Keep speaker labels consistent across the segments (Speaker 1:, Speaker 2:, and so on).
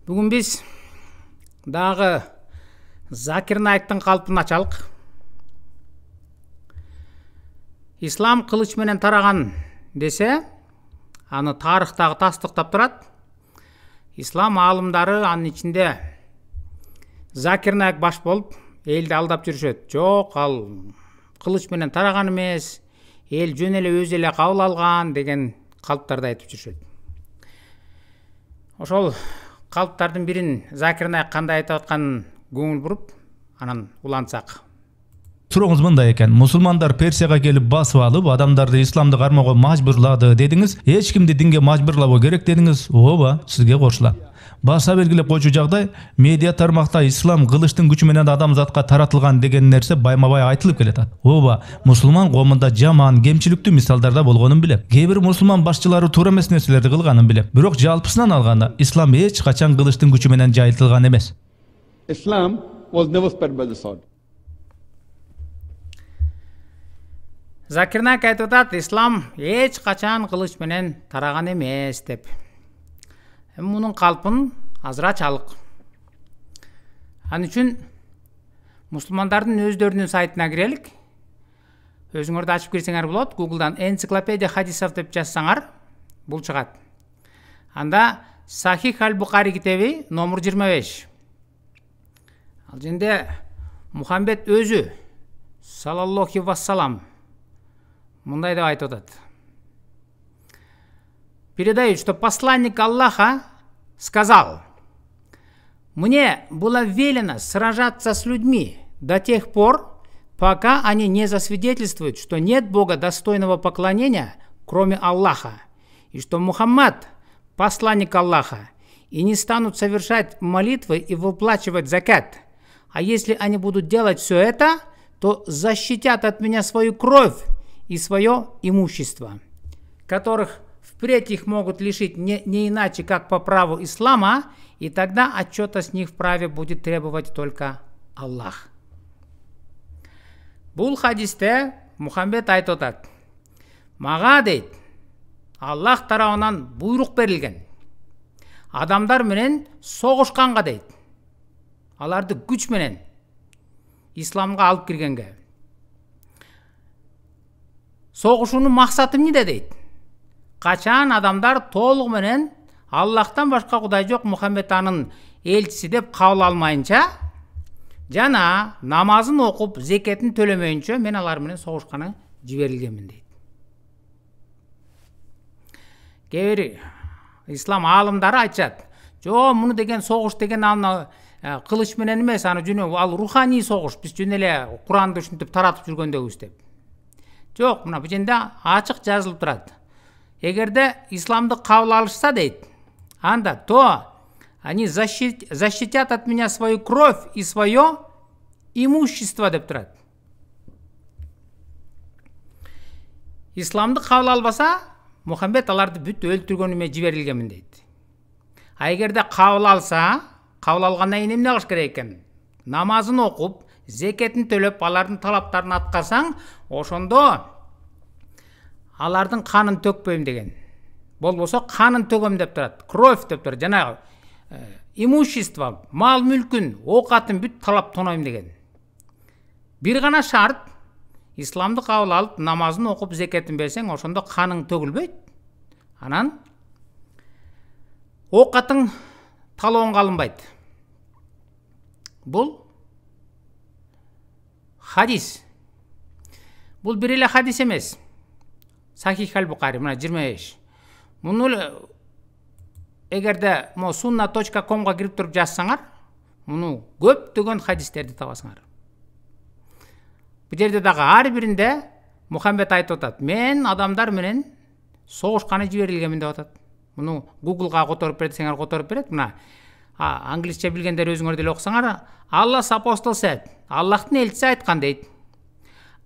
Speaker 1: Бүгін біз дағы Закир Наиктің қалпын ачалық. Ислам қылыч менен тараған десе, аны тарихтағы тастықтап тұрады. Ислам алымдары анын içinde Закир Наик баш болып, елді алдап жүрүшөт. Жоқ, ал қылыч менен тараған емес, ел жөн эле өз эле кабыл алган деген калыптарды айтып жүрүшөт. Ошол калыптардын бирин Закир Наик кандай айтып атканын көңүл буруп, анан улантсак.
Speaker 2: Сурооңуз мындай экен: мусулмандар Персияга келип басып алып, адамдарды исламды кармоого мажбурлады дедиңиз. Эч кимди динге мажбурлабоо керек дедиңиз. Ооба, сизге кошулам. Баса белгилеп койчу жагдай, медиа тармакта ислам кылычтын күчү менен адамзатка таратылган деген нерсе байма-бай айтылып келатат. Ооба, мусулман коомунда жаман, кемчиликтүү мисалдарда болгонун билем. Кээ бир мусулман башчылары туура эмес нерселерди кылганын билем. Бирок жалпысынан алганда ислам эч качан кылычтын күчү менен жайылтылган эмес.
Speaker 3: Islam was never spread by the sword.
Speaker 1: Закир Наик айтып атат, ислам эч качан кылыч менен тараган эмес деп. Мунун калпын азыр ачалык. Аны үчүн мусулмандардын өздөрүнүн сайтына кирелик. Өзүңөрдү ачып кирсеңер болот. Google'дан энциклопедия хадисов деп жазсаңар, бул чыгат. Анда Сахих аль-Бухари китеби номер 25. Ал жерде Мухаммед өзү саллаллаху вассалам мындай деп айтып атат. Передают, что посланник Аллаха сказал: «Мне было велено сражаться с людьми до тех пор, пока они не засвидетельствуют, что нет Бога достойного поклонения, кроме Аллаха, и что Мухаммад – посланник Аллаха, и не станут совершать молитвы и выплачивать закат. А если они будут делать все это, то защитят от меня свою кровь и свое имущество, которых впредь их могут лишить не иначе, как по праву ислама, и тогда отчета с них вправе будет требовать только Аллах». Бул хадисте Мухаммед айтып атат: «Мага дейт, Аллах тарабынан буйрук берилген. Адамдар менен согушканга дейт. Аларды күч менен исламга алып киргенге. Согушуунун максаты эмне дейт? Качан адамдар толугу менен Аллахтан башка кудай жок, Мухаммед анын элчиси деп кабыл алмайынча жана намазын окуп, зекетин төлөмөйүнчө мен алар менен согушканы жиберилгенмин дейт. Кээ бир ислам аалымдары айтышат: «Жо, муну деген согуш деген аны кылыч менен эмес, аны жөн ал руханий согуш, биз жөн эле Куранды ушинтип таратып жүргөндөгүбүз» деп. Жок, мына бул жерде ачык жазылып турат. Эгерде исламды кабыл алышса дейт, анда то они защитят от меня свою кровь и свое имущество деп турат. Исламды кабыл албаса, Мухаммед аларды бүт өлтүргөнүмө жиберилгенмин дейт. А эгерде кабыл алса, кабыл алгандан кийин эмне кылыш керек экен? Намазын окуп, зекетин төлөп, алардын талаптарын аткарсаң, ошондо алардын канын төкпөйм деген. Болбосо канын төгөм деп турат. Кровь деп турат. Жана имущество, мал мүлкүн, оокатын бүт талап тонойм деген. Бир гана шарт: исламды кабыл алып, намазын окуп, зекетин берсең, ошондо каның төгүлбөйт. Анан оокатың талоонга алынбайт. Бул хадис. Бул бир эле хадис эмес. Сахих аль-Бухари мына 25. Муну эгерде sunna.com'га кирип туруп жазсаңар, муну көптөгөн хадистерди табасыңар. Бул жерде дагы ар биринде Мухаммед айтып атат: «Мен адамдар менен согушканы жиберилгенмин» деп атат. Муну Google'га которуп берсеңер которуп берет. Мына англисче билгендер өзүңөр деле окусаңар, Allah's apostle said, Аллахтын элчиси айткан дейт: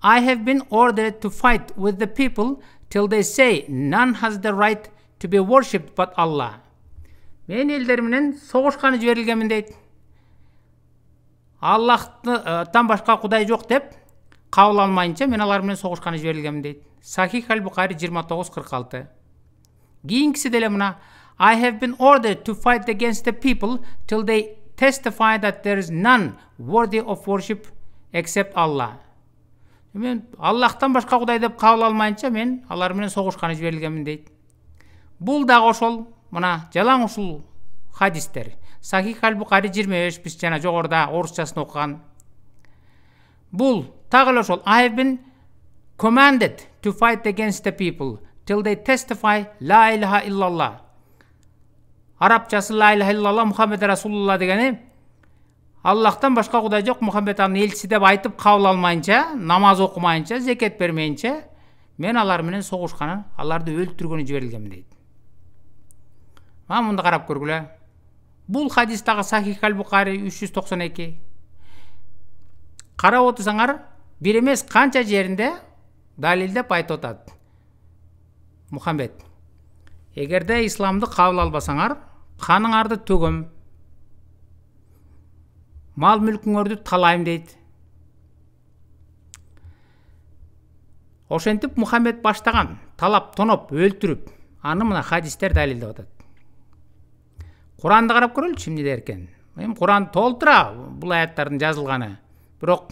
Speaker 1: «I have been ordered to fight with the people till they say none has the right to be worshipped but Allah». Мен элдер менен согушканы жиберилгенмин дейт. Аллахтан башка кудай жок деп кабыл алмайынча мен алар менен согушканы жиберилгенмин дейт. Сахих аль-Бухари 29:46. Кийинкиси деле мына I have been ordered to fight against the people till they testify that there is none worthy of worship except Allah. Мен Аллахтан башка Кудай деп кабыл алмайынча мен алар менен согушканы жиберилгенмин дейт. Бул дагы ошол мына жалаң ушул хадистер. Сахих аль-Бухари 25 биз жана жогоруда орусчасын окуган. Бул тагы ошол I have been commanded to fight against the people till they testify la ilaha illallah. Арабчасы la ilaha illallah Muhammed Rasulullah дегени Аллахтан башка Кудай жок, Мухаммед анын элчиси деп айтып кабыл алмайынча, намаз окумайынча, зекет бермейинче мен алар менен согушканы, аларды өлтүргөнү жиберилгенмин дейт. Мында карап көргүлө. Бул хадистагы Сахих аль-Бухари 392. Карап отурсаңар, бир эмес канча жеринде далилдеп айтып атат. Мухаммед, эгерде исламды кабыл албасаңар, каныңарды төгөм, мал мүлкүңөрдү талайым дейт. Ошентип Мухаммед баштаган, талап, тоноп, өлтүрүп, аны мына хадистер далилдеп атат. Куранды карап көрөлүчү эмне дер экен. Эми Куран толтура бул аяттардын жазылганы. Бирок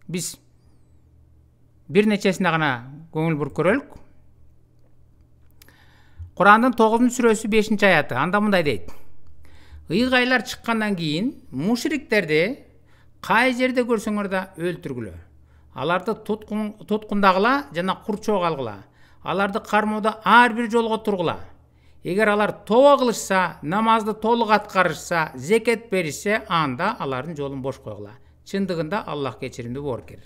Speaker 1: биз бир нечесине гана көңүл буруп көрөлүк. Курандын 9-сүрөсү 5-аяты. Анда мындай дейт. Ыйгайлар чыккандан кийин мушриктерди кай жерде көрсөңөр да өлтүргүлө. Аларды туткундагыла жана курчоого алгыла. Аларды кармоодо ар бир жолго тургула. Эгер алар тоба кылышса, намазды толук аткарышса, зекет беришсе, анда алардын жолун бош койгула. Чындыгында Аллах кечиримдүү бооркер.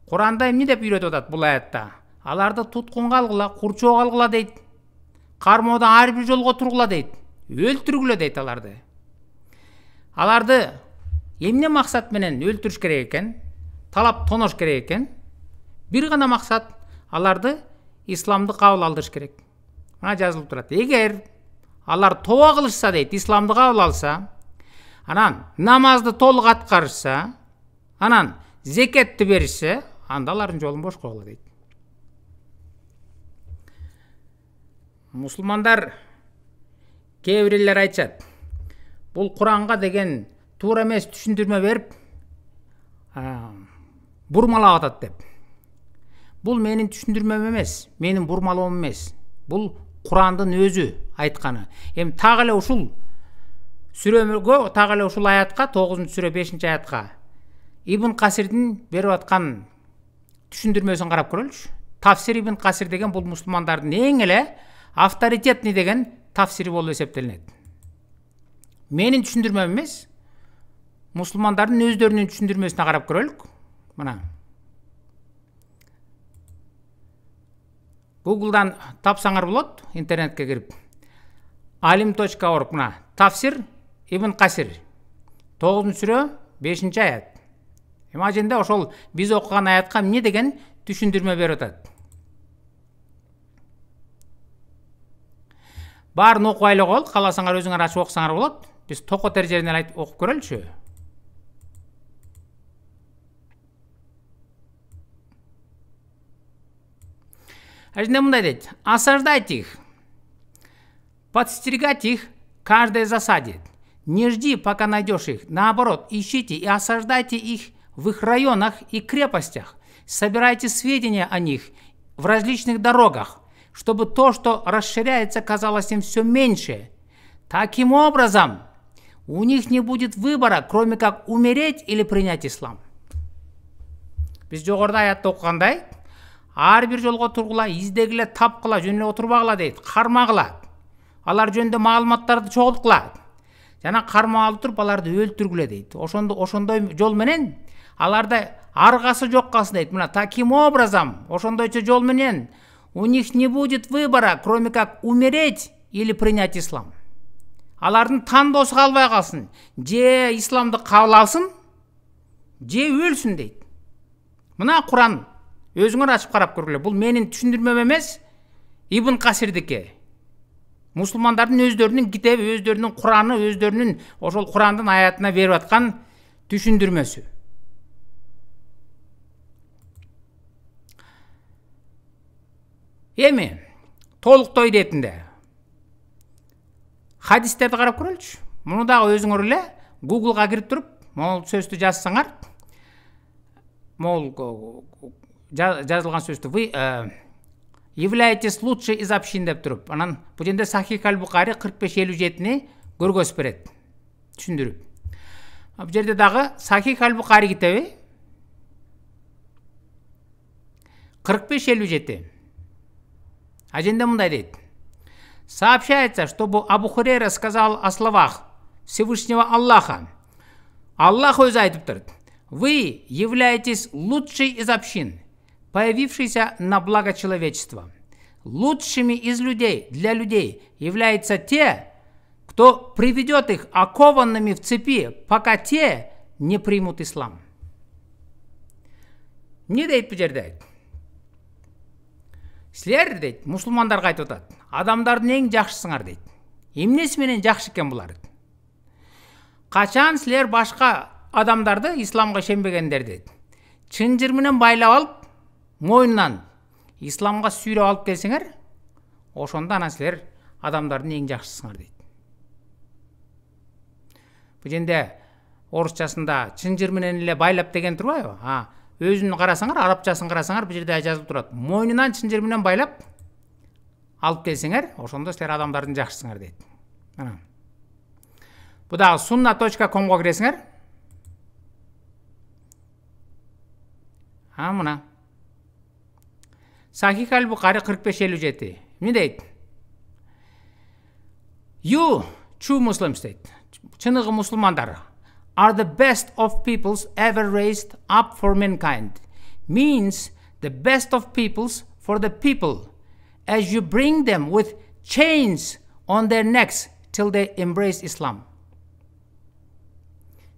Speaker 1: Куранда эмне деп үйрөтүп атат бул аятта? Аларды туткунга алгыла, курчоого алгыла дейт. Кармоодо ар бир жолго тургула дейт. Өлтүргүлө дейт аларды. Аларды эмне максат менен өлтүрүш керек экен? Талап тонош керек экен? Бир гана максат, аларды исламды кабыл алдырыш керек. Мына жазылып турат. Эгер алар тоба кылышса дейт, исламды кабыл алса, анан намазды толук аткарышса, анан зекетти беришсе, анда алардын жолун бош койгула дейт. Мусулмандар кээ бирлер айтышат. Бул Куранга деген туура эмес түшүндүрмө берип, бурмалап атат деп. Бул менин түшүндүрмөм эмес, менин бурмалоом эмес. Бул Курандын өзү айтканы. Эми так эле ушул сүрөгө, так эле ушул аятка, 9-сүрө 5-аятка Ибн Касирдин берип аткан түшүндүрмөсүн карап көрөлүчү. Тафсир Ибн Касир деген бул мусулмандардын эң эле авторитетный деген тафсири болуп эсептелинет. Менин түшүндүрмөм эмес, мусулмандардын өздөрүнүн түшүндүрмөсүнө карап көрөлүк. Мына Google'дан тапсаңар болот, интернетке кирип. alim.org мына тафсир Ибн Касир 9-сүрө 5-аят. Эмаженде ошол биз окуган аятка эмне деген түшүндүрмө берип атат. Баарын окуп айлыгы болот, кааласаңар өзүңөр ачып окусаңар болот. Биз токотер жеринен айтып окуп көрөлүчү. Ажинде мындай дейт. Осаждать их, подстерегать их каждой засаде. Не жди, пока найдешь их. Наоборот, ищите и осаждайте их в их районах и крепостях. Собирайте сведения о них в различных дорогах, чтобы то, что расширяется, казалось им все меньше. Таким образом, у них не будет выбора, кроме как умереть или принять ислам. Biz жогоруда аятта окугандай, ар бир жолго тургула, издегиле, тапкыла, жөн эле отурбагыла дейт, кармагыла. Алар жөнүндө маалыматтарды чогулткула. Жана кармап алып туруп аларды өлтүргүлө дейт. Ошондой жол менен аларды аргасы жок калсын дейт. Мына таким образом, ошондойчо жол менен у них не будет выбора, кроме как умереть или принять ислам. Алардын тандоосу калбай калсын. Же исламды кабыл алсын, же өлсүн дейт. Мына Куран өзүңөр ачып карап көргүлө. Бул менин түшүндүрмөм эмес, Ибн Касирдики. Мусулмандардын өздөрүнүн китеби, өздөрүнүн Кураны, өздөрүнүн ошол Курандын аятына берип аткан түшүндүрмөсү. Эми толуктоо иретинде хадистерди карап көрөлүчү. Муну дагы өзүңөр эле Google'га кирип туруп, могул сөздү жазсаңар, могул жазылган сөздү вы являетесь лучшей из общин деп туруп, анан бул жерде Сахих аль-Бухари 45-57-ни көргөзүп берет, түшүндүрүп. Бул жерде дагы Сахих аль-Бухари китеби 45-57. Аженде мындай дейт. Сообщается, что Абу Хурейра сказал о словах Всевышнего Аллаха. Аллах өзү айтып турат. Вы являетесь лучшей из общин, появившейся на благо человечества. Лучшими из людей, для людей, являются те, кто приведет их окованными в цепи, пока те не примут ислам. Не дейт бул жерде? Силер дейт, мусулмандарга айтып атат. Адамдардын эң жакшысыңар дейт. Эмнеси менен жакшы экен булар? Качан силер башка адамдарды исламга ишенбегендер дейт. Чынжыр менен байлап алып, мойнунан исламга сүйрөп алып келсеңер, ошондо анан силер адамдардын эң жакшысыңар дейт. Бул жерде орусчасында чынжыр менен эле байлап деген турбайбы? Өзүн карасаңар, арабчасын карасаңар, бул жерде жазылып турат. Мойнунан чынжыр менен байлап алып келсеңер, ошондо силер адамдардын жакшысыңар дейт. Мына. Бул дагы sunna.comго киресиңер. Мына. Сахих аль-Бухари 45-57. Не дейт? You, true Muslims дейт. Чыныгы мусулмандар are the best of peoples ever raised up for mankind. Means the best of peoples for the people, as you bring them with chains on their necks till they embrace Islam.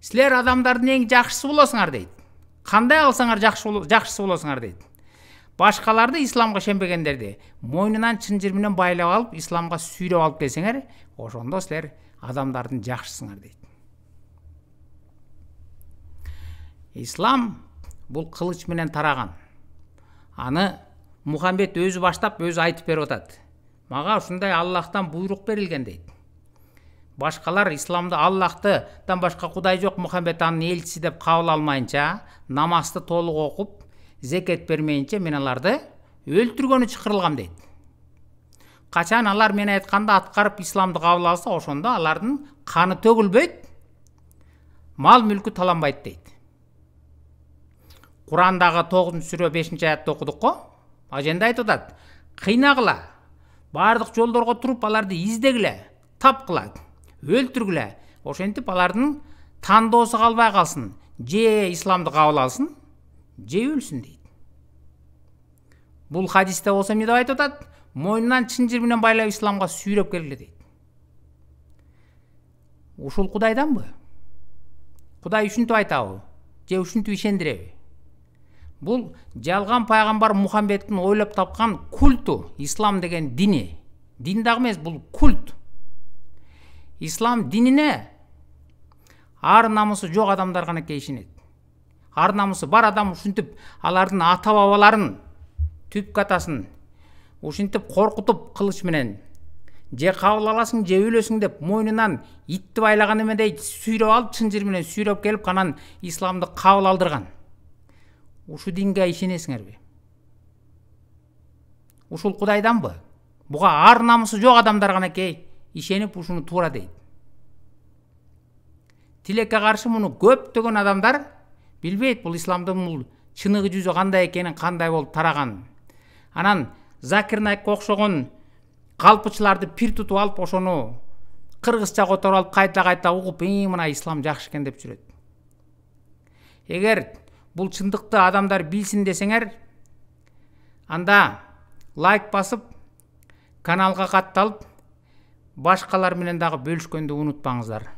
Speaker 1: Силер адамдардын эң жакшысы болосуңар дейт. Кандай кылсаңар жакшысы болосуңар дейт. Башкаларды исламга ишенбегендерди мойнунан чынжыр менен байлап алып, исламга сүйрөп алып келсеңер, ошондо силер адамдардын жакшысыңар дейт. Ислам бул кылыч менен тараган. Аны Мухаммед өзү баштап, өзү айтып берип атат. Мага ушундай Аллахтан буйрук берилген дейт. Башкалар исламды Аллахтан башка кудай жок, Мухаммед анын элчиси деп кабыл алмайынча, намазды толук окуп, зекет бермейинче мен аларды өлтүргөнү чакырылгам дейт. Качан алар мен айтканда аткарып исламды кабыл алса, ошондо алардын каны төгүлбөйт, мал мүлкү таланбайт дейт. Курандагы 9-сүрө 5-аятты окудук го. Аженде айтып атат. Кыйнагыла, бардык жолдорго туруп аларды издегиле, тапкыла, өлтүргүлө. Ошентип алардын тандоосу калбай калсын. Же исламды кабыл алсын, же өлсүн дейт. Бул хадисте болсо эмне деп айтып атат? Мойнунан чынжыр менен байлап исламга сүйрөп келгиле дейт. Ушул Кудайданбы? Кудай ушинтип айтабы? Же ушинтип ишендиреби? Бул жалган пайгамбар Мухаммедтин ойлоп тапкан культу, ислам деген дини. Дин дагы эмес, бул культ. Ислам динине ар намысы жок адамдар гана ишенет. Ар намысы бар адам ушинтип алардын ата бабаларын, түп катасын ушинтип коркутуп кылыч менен же кабыл аласың, же өлөсүң деп мойнунан итти байлаган эмедей сүйрөп алып, чынжыр менен сүйрөп келип, анан исламды кабыл алдырган. Ушу динге ишенесиңерби? Ушул Кудайданбы? Буга ар намысы жок адамдар гана ишенип ушуну туура дейт. Тилекке каршы муну көптөгөн адамдар билбейт, бул исламдын бул чыныгы жүзү кандай экенин, кандай болуп тараган. Анан Закир Найкка окшогон калпычыларды пир тутуп алып, ошону кыргызча которуп алып, кайта угуп, мына ислам жакшы экен деп жүрөт. Эгер бул чындыкты адамдар билсин десеңер, анда лайк басып, каналга катталып, башкалар менен дагы бөлүшкөндү унутпаңыздар.